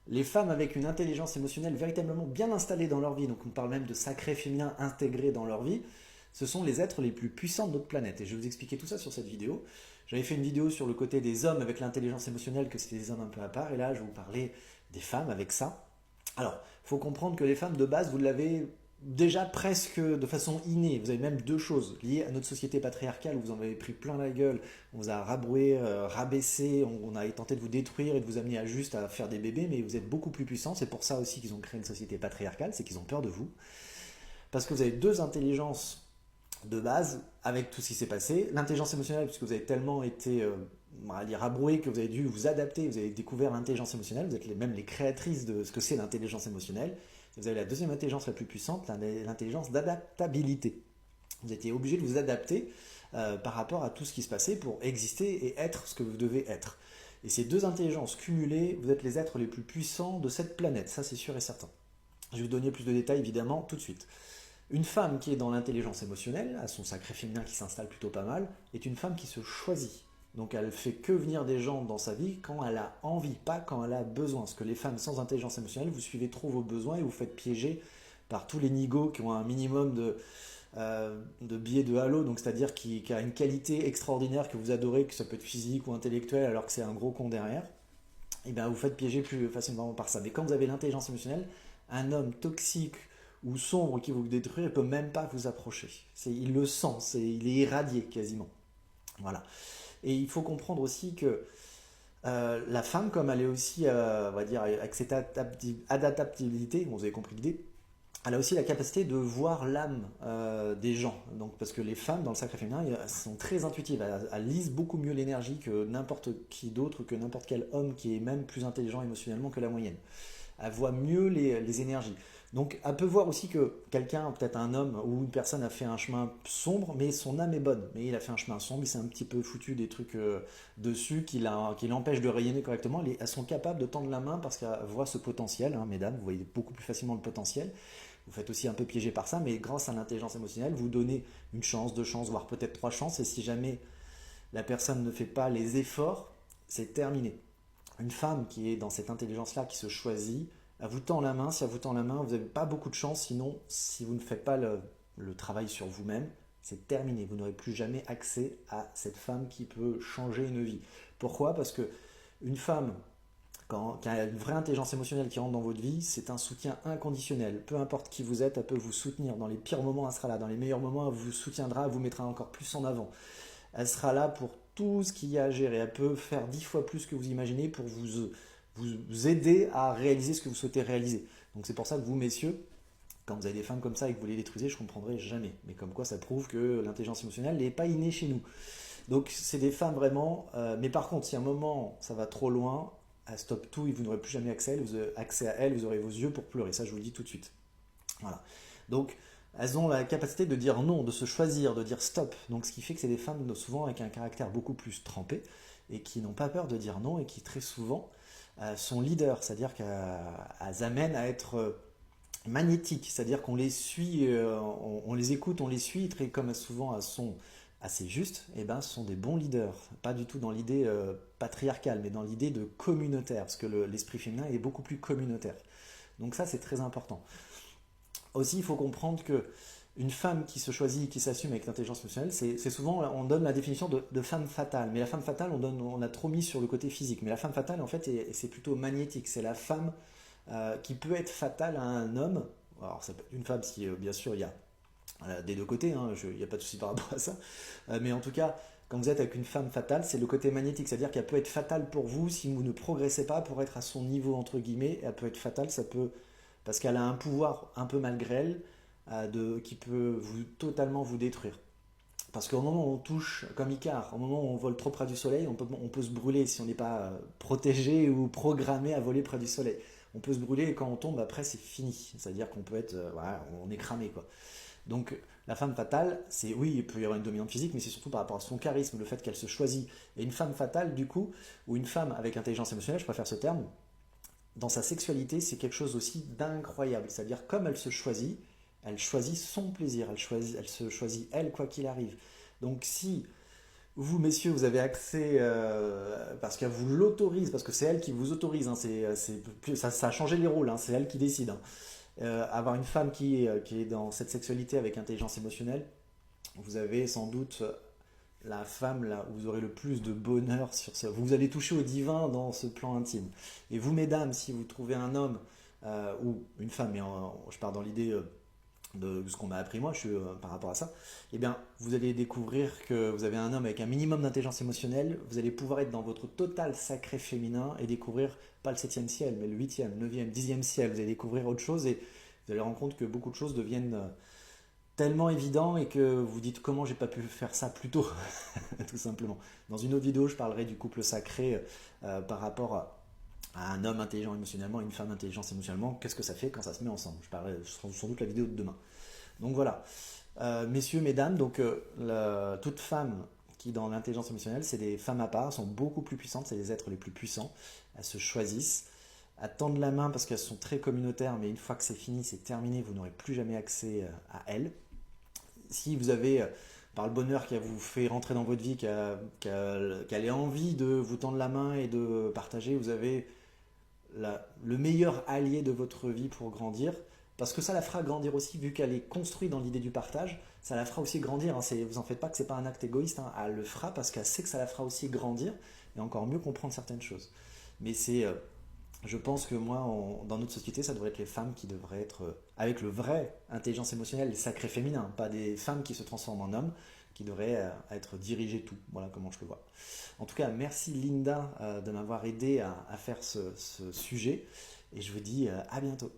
Les femmes avec une intelligence émotionnelle véritablement bien installée dans leur vie, donc on parle même de sacré féminin intégré dans leur vie, ce sont les êtres les plus puissants de notre planète. Et je vais vous expliquer tout ça sur cette vidéo. J'avais fait une vidéo sur le côté des hommes avec l'intelligence émotionnelle, que c'était des hommes un peu à part, et là je vais vous parler des femmes avec ça. Alors, il faut comprendre que les femmes de base, vous l'avez déjà presque de façon innée. Vous avez même deux choses liées à notre société patriarcale où vous en avez pris plein la gueule, on vous a rabroué, rabaissé, on a tenté de vous détruire et de vous amener à juste à faire des bébés, mais vous êtes beaucoup plus puissants. C'est pour ça aussi qu'ils ont créé une société patriarcale, c'est qu'ils ont peur de vous. Parce que vous avez deux intelligences de base avec tout ce qui s'est passé. L'intelligence émotionnelle, puisque vous avez tellement été on va dire rabroué que vous avez dû vous adapter, vous avez découvert l'intelligence émotionnelle, vous êtes même les créatrices de ce que c'est l'intelligence émotionnelle. Vous avez la deuxième intelligence la plus puissante, l'intelligence d'adaptabilité. Vous étiez obligé de vous adapter par rapport à tout ce qui se passait pour exister et être ce que vous devez être. Et ces deux intelligences cumulées, vous êtes les êtres les plus puissants de cette planète, ça c'est sûr et certain. Je vais vous donner plus de détails évidemment tout de suite. Une femme qui est dans l'intelligence émotionnelle, à son sacré féminin qui s'installe plutôt pas mal, est une femme qui se choisit. Donc elle fait que venir des gens dans sa vie quand elle a envie, pas quand elle a besoin. Parce que les femmes sans intelligence émotionnelle, vous suivez trop vos besoins et vous faites piéger par tous les nigauds qui ont un minimum de billets de halo, donc c'est-à-dire qui a une qualité extraordinaire que vous adorez, que ça peut être physique ou intellectuel, alors que c'est un gros con derrière. Et bien vous faites piéger plus facilement par ça. Mais quand vous avez l'intelligence émotionnelle, un homme toxique ou sombre qui vous détruire, il ne peut même pas vous approcher. Il le sent, il est irradié quasiment. Voilà. Et il faut comprendre aussi que la femme, comme elle est aussi, on va dire, avec cette adaptabilité, bon, vous avez compris l'idée, elle a aussi la capacité de voir l'âme des gens. Donc, parce que les femmes, dans le sacré féminin, elles sont très intuitives. Elles lisent beaucoup mieux l'énergie que n'importe qui d'autre, que n'importe quel homme qui est même plus intelligent émotionnellement que la moyenne. Elle voit mieux les énergies. Donc elle peut voir aussi que quelqu'un, peut-être un homme ou une personne a fait un chemin sombre, mais son âme est bonne. Mais il a fait un chemin sombre, il s'est un petit peu foutu des trucs dessus qui l'empêchent de rayonner correctement. Elles sont capables de tendre la main parce qu'elles voient ce potentiel, hein, mesdames, vous voyez beaucoup plus facilement le potentiel. Vous faites aussi un peu piéger par ça, mais grâce à l'intelligence émotionnelle, vous donnez une chance, deux chances, voire peut-être trois chances. Et si jamais la personne ne fait pas les efforts, c'est terminé. Une femme qui est dans cette intelligence-là, qui se choisit, elle vous tend la main. Si elle vous tend la main, vous n'avez pas beaucoup de chance. Sinon, si vous ne faites pas le travail sur vous-même, c'est terminé. Vous n'aurez plus jamais accès à cette femme qui peut changer une vie. Pourquoi? Parce que une femme qui a une vraie intelligence émotionnelle qui rentre dans votre vie, c'est un soutien inconditionnel. Peu importe qui vous êtes, elle peut vous soutenir. Dans les pires moments, elle sera là. Dans les meilleurs moments, elle vous soutiendra, elle vous mettra encore plus en avant. Elle sera là pour tout ce qu'il y a à gérer. Elle peut faire 10 fois plus que vous imaginez pour vous aider à réaliser ce que vous souhaitez réaliser. Donc c'est pour ça que vous, messieurs, quand vous avez des femmes comme ça et que vous les détruisez, je ne comprendrai jamais. Mais comme quoi, ça prouve que l'intelligence émotionnelle n'est pas innée chez nous. Donc c'est des femmes vraiment. Mais par contre, si à un moment ça va trop loin, elle stoppe tout et vous n'aurez plus jamais accès à elle, vous aurez vos yeux pour pleurer. Ça, je vous le dis tout de suite. Voilà. Donc elles ont la capacité de dire non, de se choisir, de dire stop. Donc ce qui fait que c'est des femmes souvent avec un caractère beaucoup plus trempé et qui n'ont pas peur de dire non et qui très souvent sont leaders, c'est-à-dire qu'elles amènent à être magnétiques, c'est-à-dire qu'on les suit, on les écoute, on les suit, très comme souvent elles sont assez justes, et ben ce sont des bons leaders, pas du tout dans l'idée patriarcale, mais dans l'idée de communautaire, parce que l'esprit féminin est beaucoup plus communautaire. Donc ça c'est très important. Aussi, il faut comprendre que une femme qui se choisit, qui s'assume avec l'intelligence émotionnelle, c'est souvent, on donne la définition de femme fatale. Mais la femme fatale, on a trop mis sur le côté physique. Mais la femme fatale, en fait, c'est plutôt magnétique. C'est la femme qui peut être fatale à un homme. Alors, ça peut être une femme si, bien sûr, il y a des deux côtés, hein, il n'y a pas de souci par rapport à ça. Mais en tout cas, quand vous êtes avec une femme fatale, c'est le côté magnétique. C'est-à-dire qu'elle peut être fatale pour vous si vous ne progressez pas pour être à son niveau, entre guillemets. Elle peut être fatale, ça peut parce qu'elle a un pouvoir un peu malgré elle qui peut totalement vous détruire. Parce qu'au moment où on touche, comme Icare, au moment où on vole trop près du soleil, on peut se brûler si on n'est pas protégé ou programmé à voler près du soleil. On peut se brûler et quand on tombe, après c'est fini. C'est-à-dire qu'on peut être, voilà, on est cramé quoi. Donc la femme fatale, c'est oui, il peut y avoir une dominante physique, mais c'est surtout par rapport à son charisme, le fait qu'elle se choisit. Et une femme fatale, du coup, ou une femme avec intelligence émotionnelle, je préfère ce terme, dans sa sexualité, c'est quelque chose aussi d'incroyable. C'est-à-dire, comme elle choisit son plaisir, elle se choisit elle, quoi qu'il arrive. Donc, si Vous, messieurs, vous avez accès parce qu'elle vous l'autorise, parce que c'est elle qui vous autorise, hein, ça a changé les rôles, hein, c'est elle qui décide, hein. Avoir une femme qui est dans cette sexualité avec intelligence émotionnelle, vous avez sans doute la femme là où vous aurez le plus de bonheur sur ce. Vous allez toucher au divin dans ce plan intime. Et vous, mesdames, si vous trouvez un homme ou une femme, mais je pars dans l'idée de ce qu'on m'a appris moi, par rapport à ça, eh bien, vous allez découvrir que vous avez un homme avec un minimum d'intelligence émotionnelle, vous allez pouvoir être dans votre total sacré féminin et découvrir pas le septième ciel, mais le huitième, neuvième, dixième ciel, vous allez découvrir autre chose et vous allez rendre compte que beaucoup de choses deviennent tellement évident et que vous dites comment j'ai pas pu faire ça plus tôt, tout simplement. Dans une autre vidéo, je parlerai du couple sacré par rapport à un homme intelligent émotionnellement et une femme intelligente émotionnellement. Qu'est-ce que ça fait quand ça se met ensemble? Je parlerai sans doute la vidéo de demain. Donc voilà, messieurs, mesdames, donc toute femme qui dans l'intelligence émotionnelle, c'est des femmes à part, sont beaucoup plus puissantes, c'est les êtres les plus puissants. Elles se choisissent, elles tendent la main parce qu'elles sont très communautaires, mais une fois que c'est fini, c'est terminé, vous n'aurez plus jamais accès à elles. Si vous avez, par le bonheur qui a vous fait rentrer dans votre vie, qu'elle ait envie de vous tendre la main et de partager, vous avez le meilleur allié de votre vie pour grandir, parce que ça la fera grandir aussi, vu qu'elle est construite dans l'idée du partage, ça la fera aussi grandir, hein. Vous en faites pas que c'est pas un acte égoïste, hein. Elle le fera parce qu'elle sait que ça la fera aussi grandir et encore mieux comprendre certaines choses. Mais je pense que moi, dans notre société, ça devrait être les femmes qui devraient être avec le vrai intelligence émotionnelle, les sacrés féminins, pas des femmes qui se transforment en hommes, qui devraient être dirigées tout. Voilà comment je le vois. En tout cas, merci Linda de m'avoir aidé à faire ce sujet et je vous dis à bientôt.